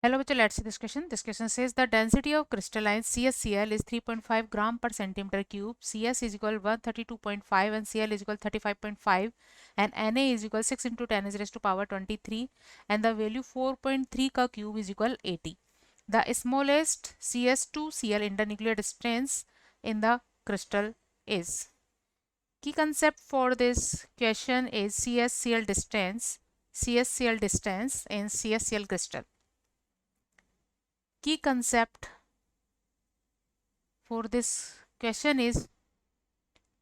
Hello, bachcho, let's see this question. This question says the density of crystalline CaCl is 3.5 gram per centimeter cube. Cs is equal 132.5 and Cl is equal 35.5 and Na is equal 6 into 10 is raised to power 23 and the value 4.3 का cube is equal 80. The smallest CS2Cl internuclear distance in the crystal is. Key concept for this question is CSCl distance in CSCl crystal. Key concept for this question is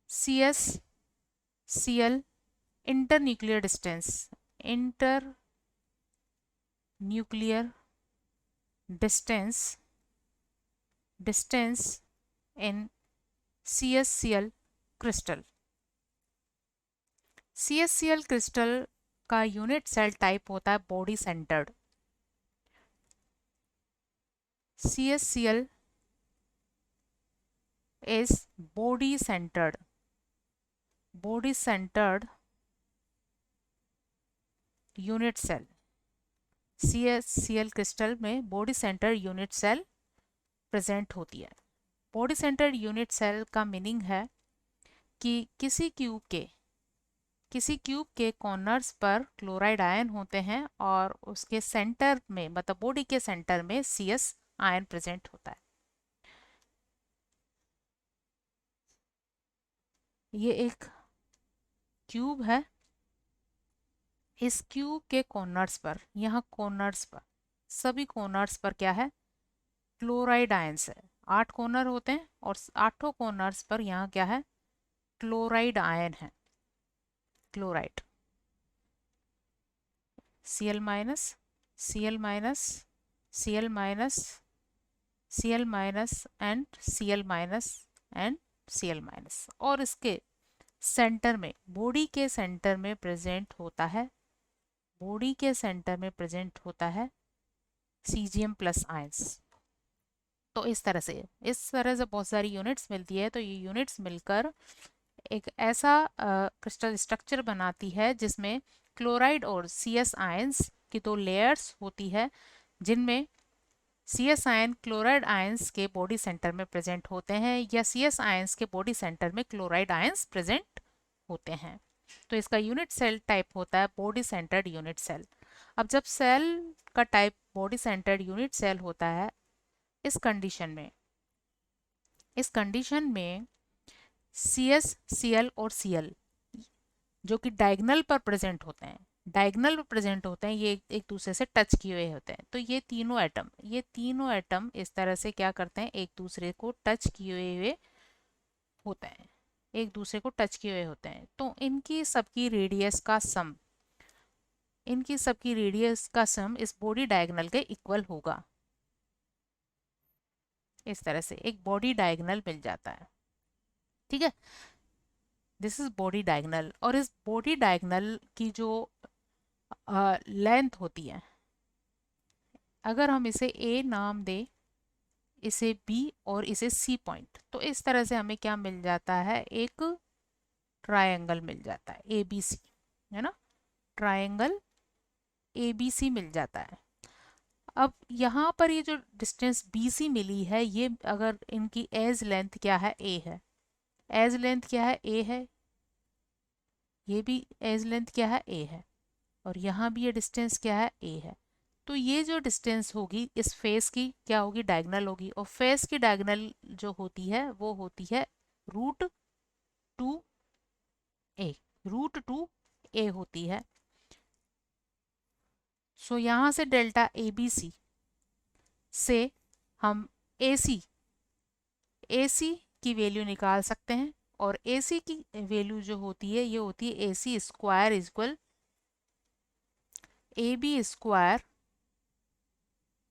CSCl internuclear distance in CSCl crystal. CSCl crystal का unit cell type होता है body centred. CSCl is body centered unit cell. CSCl crystal में body centre unit cell present होती है. Body centre unit cell का meaning है कि किसी क्यूब के कॉर्नर्स पर क्लोराइड आयन होते हैं और उसके सेंटर में मतलब बॉडी के सेंटर में CS आयन प्रेजेंट होता है. ये एक क्यूब है. इस क्यूब के कॉर्नर्स पर, यहाँ कॉर्नर्स पर, सभी कॉर्नर्स पर क्या है? क्लोराइड आयंस है. 8 कॉर्नर होते हैं और 8 कॉर्नर्स पर यहाँ क्या है? क्लोराइड आयन है. Chloride Cl minus Cl minus Cl minus Cl minus and Cl minus and Cl minus. और इसके सेंटर में, बॉडी के सेंटर में प्रेजेंट होता है Cgm प्लस आयंस. तो इस तरह से बहुत सारी यूनिट्स मिलती है. तो ये यूनिट्स मिलकर एक ऐसा क्रिस्टल स्ट्रक्चर बनाती है जिसमें क्लोराइड और CS आयंस की 2 लेयर्स होती है, जिनमें CS आयन क्लोराइड आयंस के बॉडी सेंटर में प्रेजेंट होते हैं या CS आयंस के बॉडी सेंटर में क्लोराइड आयंस प्रेजेंट होते हैं. तो इसका यूनिट सेल टाइप होता है बॉडी सेंटर्ड यूनिट सेल. अब जब सेल का type body centred unit cell होता है, इस कंडीशन में CS, Cl और Cl जो कि डायगोनल पर प्रेजेंट होते हैं, ये एक दूसरे से टच किए हुए होते हैं. तो ये तीनों एटम इस तरह से क्या करते हैं? एक दूसरे को टच किए हुए होते हैं. तो इनकी सबकी रेडियस का सम इस बॉडी डायगोनल के इक्वल होगा. इस तरह से एक बॉडी डायगोनल मिल जाता है. ठीक है, दिस इज बॉडी डायगोनल. और इस बॉडी डायगोनल की जो लेंथ होती है, अगर हम इसे A नाम दे, इसे B और इसे C पॉइंट, तो इस तरह से हमें क्या मिल जाता है? एक ट्रायंगल मिल जाता है ABC, है ना. ट्रायंगल ABC मिल जाता है. अब यहाँ पर ये जो डिस्टेंस BC मिली है, ये अगर इनकी एज लेंथ क्या है? A है. एज लेंथ क्या है? A है. ये भी एज लेंथ क्या है? A है. और यहाँ भी ये डिस्टेंस क्या है? A है. तो ये जो डिस्टेंस होगी इस फेस की क्या होगी? डायगोनल होगी. और फेस की डायगोनल जो होती है वो होती है √2a होती है. सो यहाँ से डेल्टा ABC से हम AC की वैल्यू निकाल सकते हैं. और AC की वैल्यू जो होती है, ये होती है AC square equal AB square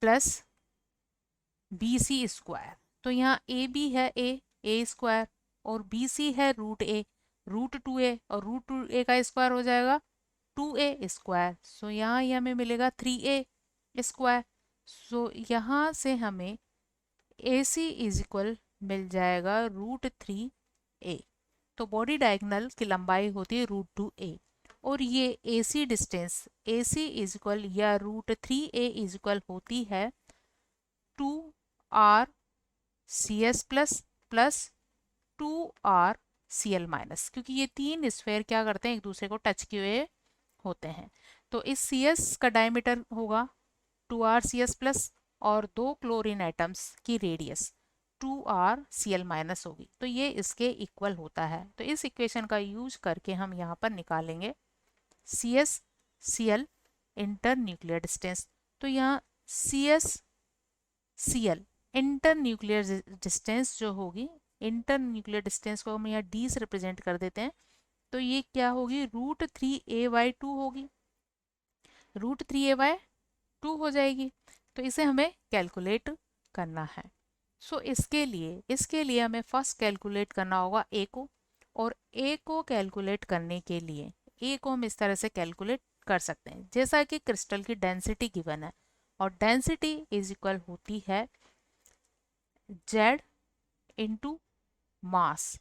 plus BC square. तो यहाँ AB है A स्क्वायर और BC है √2a और √2a का स्क्वायर हो जाएगा 2a स्क्वायर. सो यहाँ ये हमें मिलेगा 3a स्क्वायर. सो यहाँ से हमें AC इज इक्वल मिल जाएगा √3a. तो बॉडी डायगोनल की लंबाई होती है √2a. और ये AC distance AC is equal या √3a इज इक्वल होती है 2RCS plus plus 2RCl minus, क्योंकि ये तीन स्फेयर क्या करते हैं, एक दूसरे को टच किए हुए होते हैं। तो इस CS का डायमीटर होगा 2RCS प्लस और दो क्लोरीन एटम्स की रेडियस 2RCl माइनस होगी, तो ये इसके इक्वल होता है। तो इस इक्वेशन का यूज करके हम यहाँ पर निकालेंगे CS Cl inter nuclear distance. तो यहाँ CS Cl inter nuclear distance जो होगी, इंटर न्यूक्लियर डिस्टेंस को हम यहाँ D से रिप्रेजेंट कर देते हैं, तो ये क्या होगी √3a/2 होगी, √3a/2 हो जाएगी। तो इसे हमें कैलकुलेट करना है। सो इसके लिए हमें फर्स्ट कैलकुलेट करना होगा ए को, और ए को कैलकुलेट करने के लिए ए को हम इस तरह से कैलकुलेट कर सकते हैं, जैसा कि क्रिस्टल की डेंसिटी गिवन है, और डेंसिटी इज इक्वल होती है Z इंटू मास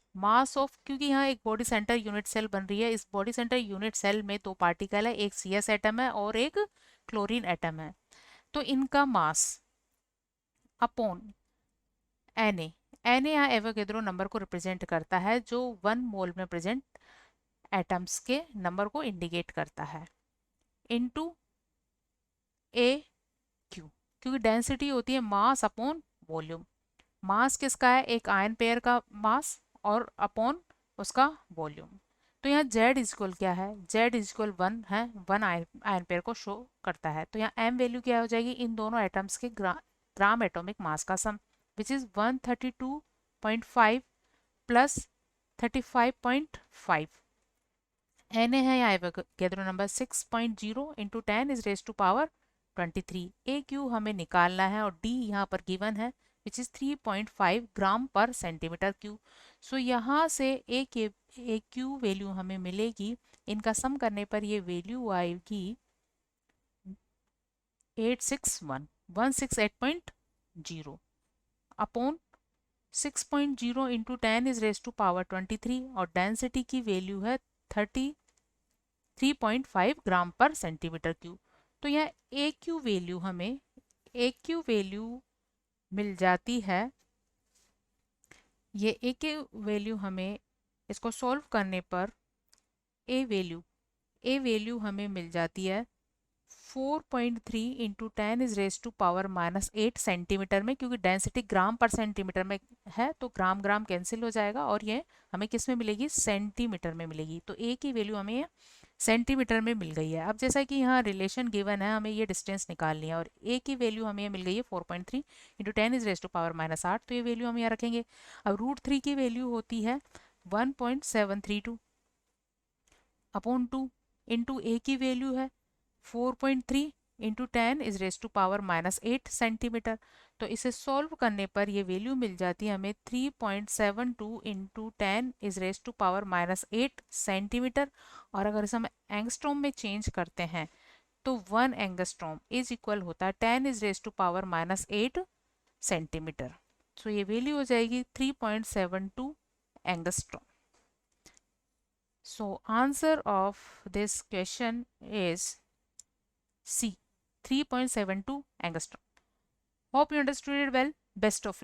ऑफ, क्योंकि यहाँ एक बॉडी सेंटर यूनिट सेल बन रही है, इस बॉडी सेंटर यूनिट सेल में दो पार्टिकल है, एक CS एटम है और एक क्लोरीन एटम है, तो इनका मास अपॉन Na यहाँ एवोगैड्रो नंबर को रिप्रेजेंट करता है, जो 1 मोल में प्रेजेंट एटम्स के नंबर को इंडिकेट करता है, इनटू AQ, क्योंकि डेंसिटी होती है मास अपॉन वॉल्यूम। मास किसका है, एक आयन पेयर का मास और अपॉन उसका वॉल्यूम। तो यहाँ Z इक्वल क्या है, Z इक्वल 1 है, 1 आयन पेयर को शो करता है। तो यहाँ M वैल्यू क्या हो जाएगी, इन दोनों एटम्स के ग्राम एटॉमिक मास का sum, which is 132.5 plus 35.5। Na है यहाँ Avogadro number 6.0 into 10 is raise to power 23। AQ हमें निकालना है और D यहाँ पर गिवन है, विच इज 3.5 ग्राम पर सेंटीमीटर क्यूब। सो यहाँ से AQ वैल्यू हमें मिलेगी, इनका सम करने पर ये वैल्यू आएगी 168.0 upon 6.0 into 10 is raise to power 23, और डेंसिटी की वैल्यू है 33.5 ग्राम पर सेंटीमीटर क्यूब। तो यह AQ वैल्यू मिल जाती है, ये AQ वैल्यू हमें इसको सॉल्व करने पर ए वैल्यू हमें मिल जाती है 4.3 into 10 is raise to power -8 centimetre में, क्योंकि डेंसिटी ग्राम पर सेंटीमीटर में है, तो ग्राम ग्राम कैंसिल हो जाएगा और ये हमें किस में मिलेगी, सेंटीमीटर में मिलेगी। तो ए की वैल्यू हमें सेंटीमीटर में मिल गई है। अब जैसा कि यहाँ रिलेशन गिवन है, हमें ये डिस्टेंस निकालनी है, और ए की वैल्यू हमें मिल गई है 4.3 into 10 is raise to power -8, तो ये वैल्यू हम यहाँ रखेंगे। अब √3 की वैल्यू होती है 1.732 अपॉन 2 इंटू ए की वैल्यू है 4.3 into 10 is raise to power -8 centimetre. तो इसे सॉल्व करने पर ये वैल्यू मिल जाती है हमें 3.72 into 10 is raise to power -8 centimetre. और अगर इसे हम एंगस्ट्रॉम में चेंज करते हैं तो 1 एंगस्ट्रॉम इज इक्वल होता है 10 is raise to power -8 centimetre. So ये वैल्यू हो जाएगी 3.72 angstrom. So answer of this question is C, 3.72 angstrom. Hope you understood it well. Best of luck.